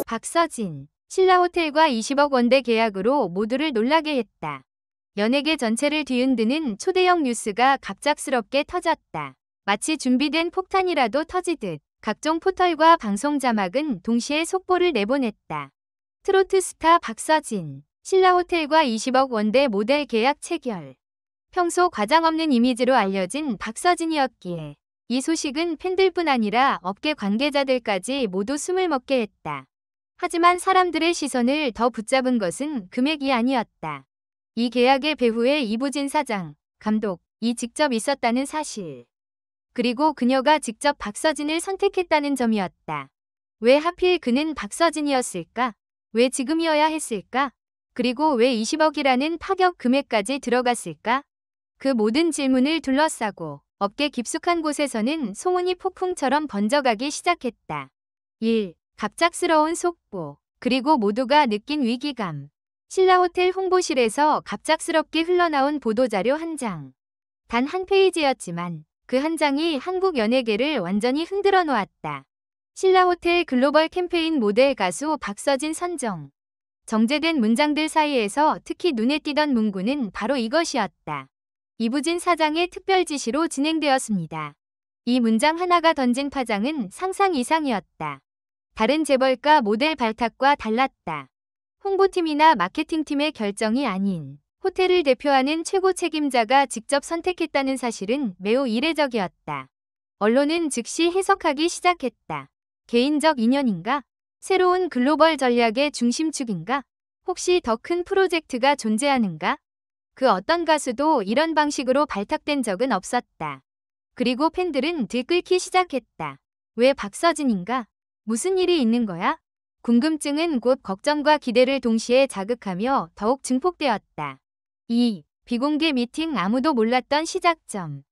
박서진, 신라호텔과 20억 원대 계약으로 모두를 놀라게 했다. 연예계 전체를 뒤흔드는 초대형 뉴스가 갑작스럽게 터졌다. 마치 준비된 폭탄이라도 터지듯 각종 포털과 방송 자막은 동시에 속보를 내보냈다. 트로트 스타 박서진, 신라호텔과 20억 원대 모델 계약 체결. 평소 과장 없는 이미지로 알려진 박서진이었기에 이 소식은 팬들뿐 아니라 업계 관계자들까지 모두 숨을 먹게 했다. 하지만 사람들의 시선을 더 붙잡은 것은 금액이 아니었다. 이 계약의 배후에 이부진 사장, 감독이 직접 있었다는 사실. 그리고 그녀가 직접 박서진을 선택했다는 점이었다. 왜 하필 그는 박서진이었을까? 왜 지금이어야 했을까? 그리고 왜 20억이라는 파격 금액까지 들어갔을까? 그 모든 질문을 둘러싸고 업계 깊숙한 곳에서는 소문이 폭풍처럼 번져가기 시작했다. 1. 갑작스러운 속보, 그리고 모두가 느낀 위기감. 신라호텔 홍보실에서 갑작스럽게 흘러나온 보도자료 한 장. 단 한 페이지였지만 그 한 장이 한국 연예계를 완전히 흔들어 놓았다. 신라호텔 글로벌 캠페인 모델 가수 박서진 선정. 정제된 문장들 사이에서 특히 눈에 띄던 문구는 바로 이것이었다. 이부진 사장의 특별 지시로 진행되었습니다. 이 문장 하나가 던진 파장은 상상 이상이었다. 다른 재벌가 모델 발탁과 달랐다. 홍보팀이나 마케팅팀의 결정이 아닌 호텔을 대표하는 최고 책임자가 직접 선택했다는 사실은 매우 이례적이었다. 언론은 즉시 해석하기 시작했다. 개인적 인연인가? 새로운 글로벌 전략의 중심축인가? 혹시 더 큰 프로젝트가 존재하는가? 그 어떤 가수도 이런 방식으로 발탁된 적은 없었다. 그리고 팬들은 들끓기 시작했다. 왜 박서진인가? 무슨 일이 있는 거야? 궁금증은 곧 걱정과 기대를 동시에 자극하며 더욱 증폭되었다. 2. 비공개 미팅 아무도 몰랐던 시작점.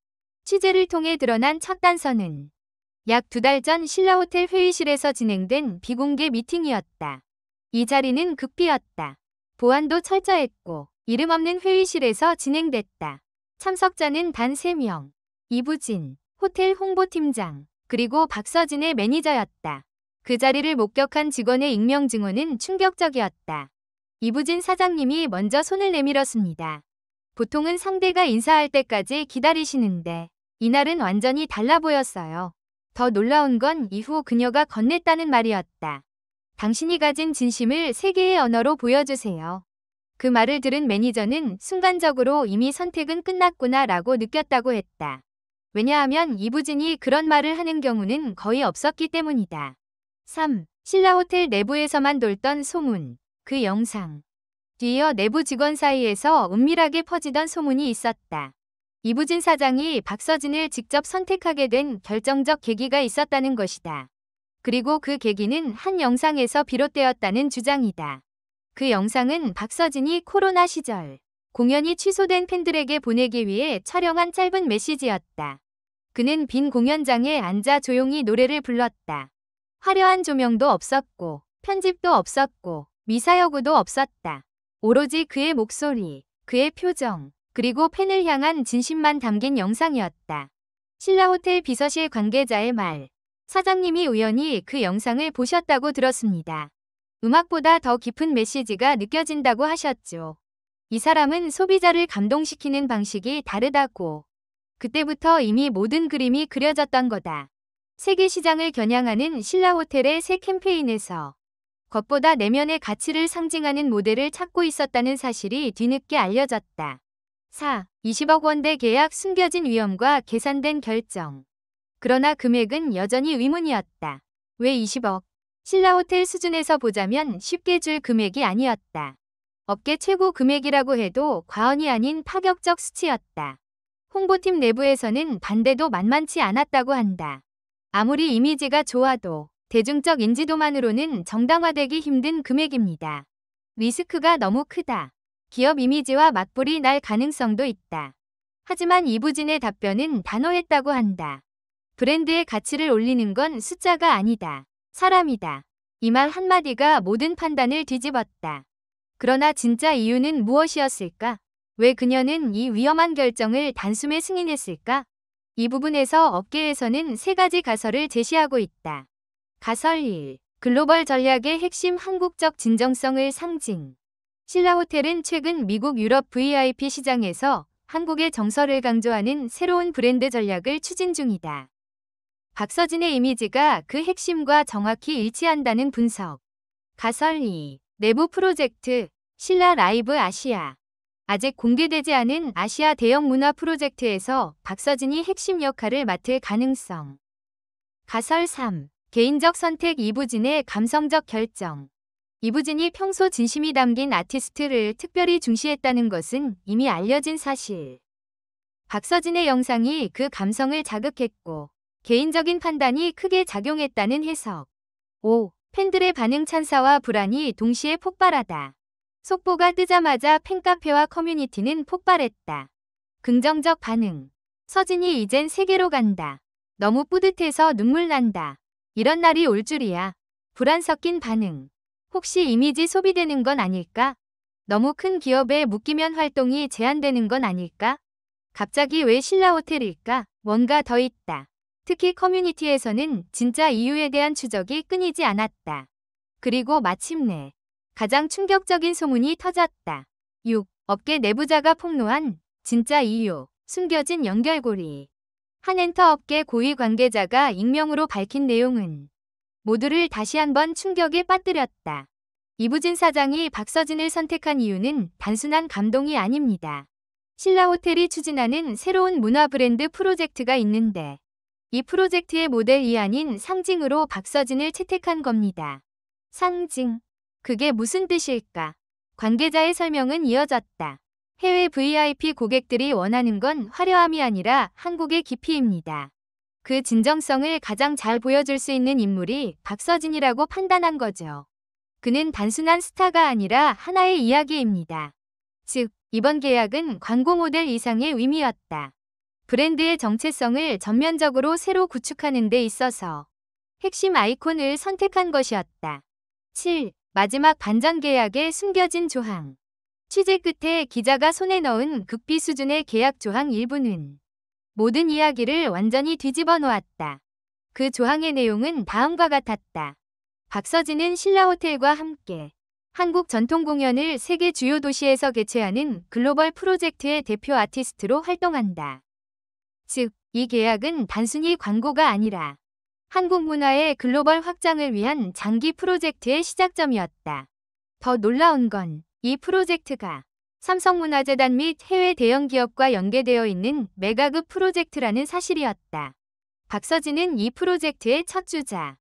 취재를 통해 드러난 첫 단서는 약 2달 전 신라호텔 회의실에서 진행된 비공개 미팅이었다. 이 자리는 극비였다. 보안도 철저했고 이름 없는 회의실에서 진행됐다. 참석자는 단 3명. 이부진, 호텔 홍보팀장, 그리고 박서진의 매니저였다. 그 자리를 목격한 직원의 익명 증언은 충격적이었다. 이부진 사장님이 먼저 손을 내밀었습니다. 보통은 상대가 인사할 때까지 기다리시는데 이날은 완전히 달라 보였어요. 더 놀라운 건 이후 그녀가 건넸다는 말이었다. 당신이 가진 진심을 세계의 언어로 보여주세요. 그 말을 들은 매니저는 순간적으로 이미 선택은 끝났구나 라고 느꼈다고 했다. 왜냐하면 이부진이 그런 말을 하는 경우는 거의 없었기 때문이다. 3. 신라호텔 내부에서만 돌던 소문, 그 영상. 뒤이어 내부 직원 사이에서 은밀하게 퍼지던 소문이 있었다. 이부진 사장이 박서진을 직접 선택하게 된 결정적 계기가 있었다는 것이다. 그리고 그 계기는 한 영상에서 비롯되었다는 주장이다. 그 영상은 박서진이 코로나 시절 공연이 취소된 팬들에게 보내기 위해 촬영한 짧은 메시지였다. 그는 빈 공연장에 앉아 조용히 노래를 불렀다. 화려한 조명도 없었고 편집도 없었고 미사여구도 없었다. 오로지 그의 목소리, 그의 표정, 그리고 팬을 향한 진심만 담긴 영상이었다. 신라호텔 비서실 관계자의 말. 사장님이 우연히 그 영상을 보셨다고 들었습니다. 음악보다 더 깊은 메시지가 느껴진다고 하셨죠. 이 사람은 소비자를 감동시키는 방식이 다르다고. 그때부터 이미 모든 그림이 그려졌던 거다. 세계 시장을 겨냥하는 신라호텔의 새 캠페인에서 겉보다 내면의 가치를 상징하는 모델을 찾고 있었다는 사실이 뒤늦게 알려졌다. 4. 20억 원대 계약 숨겨진 위험과 계산된 결정. 그러나 금액은 여전히 의문이었다. 왜 20억? 신라호텔 수준에서 보자면 쉽게 줄 금액이 아니었다. 업계 최고 금액이라고 해도 과언이 아닌 파격적 수치였다. 홍보팀 내부에서는 반대도 만만치 않았다고 한다. 아무리 이미지가 좋아도 대중적 인지도만으로는 정당화되기 힘든 금액입니다. 리스크가 너무 크다. 기업 이미지와 맞불이 날 가능성도 있다. 하지만 이부진의 답변은 단호했다고 한다. 브랜드의 가치를 올리는 건 숫자가 아니다. 사람이다. 이 말 한마디가 모든 판단을 뒤집었다. 그러나 진짜 이유는 무엇이었을까? 왜 그녀는 이 위험한 결정을 단숨에 승인했을까? 이 부분에서 업계에서는 세 가지 가설을 제시하고 있다. 가설 1. 글로벌 전략의 핵심 한국적 진정성을 상징. 신라호텔은 최근 미국 유럽 VIP 시장에서 한국의 정서를 강조하는 새로운 브랜드 전략을 추진 중이다. 박서진의 이미지가 그 핵심과 정확히 일치한다는 분석. 가설 2. 내부 프로젝트, 신라 라이브 아시아. 아직 공개되지 않은 아시아 대형 문화 프로젝트에서 박서진이 핵심 역할을 맡을 가능성. 가설 3. 개인적 선택 이부진의 감성적 결정. 이부진이 평소 진심이 담긴 아티스트를 특별히 중시했다는 것은 이미 알려진 사실. 박서진의 영상이 그 감성을 자극했고 개인적인 판단이 크게 작용했다는 해석. 5. 팬들의 반응 찬사와 불안이 동시에 폭발하다. 속보가 뜨자마자 팬카페와 커뮤니티는 폭발했다. 긍정적 반응. 서진이 이젠 세계로 간다. 너무 뿌듯해서 눈물 난다. 이런 날이 올 줄이야. 불안 섞인 반응. 혹시 이미지 소비되는 건 아닐까? 너무 큰 기업에 묶이면 활동이 제한되는 건 아닐까? 갑자기 왜 신라호텔일까? 뭔가 더 있다. 특히 커뮤니티에서는 진짜 이유에 대한 추적이 끊이지 않았다. 그리고 마침내 가장 충격적인 소문이 터졌다. 6. 업계 내부자가 폭로한 진짜 이유, 숨겨진 연결고리. 한 엔터업계 고위 관계자가 익명으로 밝힌 내용은 모두를 다시 한번 충격에 빠뜨렸다. 이부진 사장이 박서진을 선택한 이유는 단순한 감동이 아닙니다. 신라호텔이 추진하는 새로운 문화 브랜드 프로젝트가 있는데 이 프로젝트의 모델이 아닌 상징으로 박서진을 채택한 겁니다. 상징. 그게 무슨 뜻일까? 관계자의 설명은 이어졌다. 해외 VIP 고객들이 원하는 건 화려함이 아니라 한국의 깊이입니다. 그 진정성을 가장 잘 보여줄 수 있는 인물이 박서진이라고 판단한 거죠. 그는 단순한 스타가 아니라 하나의 이야기입니다. 즉, 이번 계약은 광고 모델 이상의 의미였다. 브랜드의 정체성을 전면적으로 새로 구축하는 데 있어서 핵심 아이콘을 선택한 것이었다. 7. 마지막 반전 계약의 숨겨진 조항. 취재 끝에 기자가 손에 넣은 극비 수준의 계약 조항 일부는 모든 이야기를 완전히 뒤집어 놓았다. 그 조항의 내용은 다음과 같았다. 박서진은 신라호텔과 함께 한국 전통 공연을 세계 주요 도시에서 개최하는 글로벌 프로젝트의 대표 아티스트로 활동한다. 즉, 이 계약은 단순히 광고가 아니라 한국 문화의 글로벌 확장을 위한 장기 프로젝트의 시작점이었다. 더 놀라운 건 이 프로젝트가 삼성문화재단 및 해외 대형 기업과 연계되어 있는 메가급 프로젝트라는 사실이었다. 박서진은 이 프로젝트의 첫 주자,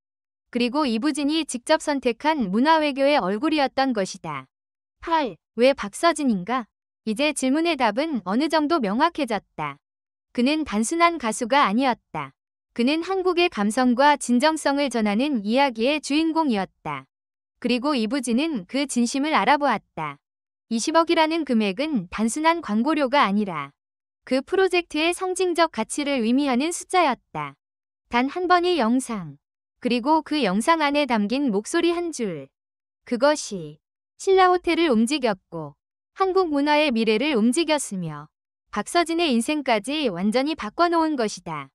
그리고 이부진이 직접 선택한 문화외교의 얼굴이었던 것이다. 8. 왜 박서진인가? 이제 질문의 답은 어느 정도 명확해졌다. 그는 단순한 가수가 아니었다. 그는 한국의 감성과 진정성을 전하는 이야기의 주인공이었다. 그리고 이부진은 그 진심을 알아보았다. 20억이라는 금액은 단순한 광고료가 아니라 그 프로젝트의 상징적 가치를 의미하는 숫자였다. 단 한 번의 영상, 그리고 그 영상 안에 담긴 목소리 한 줄. 그것이 신라호텔을 움직였고 한국 문화의 미래를 움직였으며 박서진의 인생까지 완전히 바꿔놓은 것이다.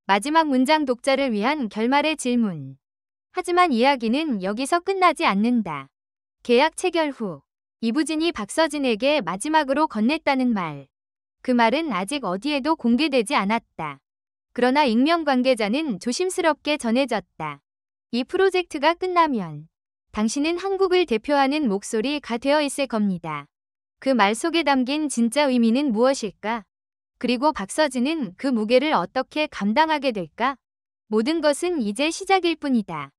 마지막 문장 독자를 위한 결말의 질문. 하지만 이야기는 여기서 끝나지 않는다. 계약 체결 후 이부진이 박서진에게 마지막으로 건넸다는 말. 그 말은 아직 어디에도 공개되지 않았다. 그러나 익명 관계자는 조심스럽게 전해졌다. 이 프로젝트가 끝나면 당신은 한국을 대표하는 목소리가 되어 있을 겁니다. 그 말 속에 담긴 진짜 의미는 무엇일까? 그리고 박서진은 그 무게를 어떻게 감당하게 될까? 모든 것은 이제 시작일 뿐이다.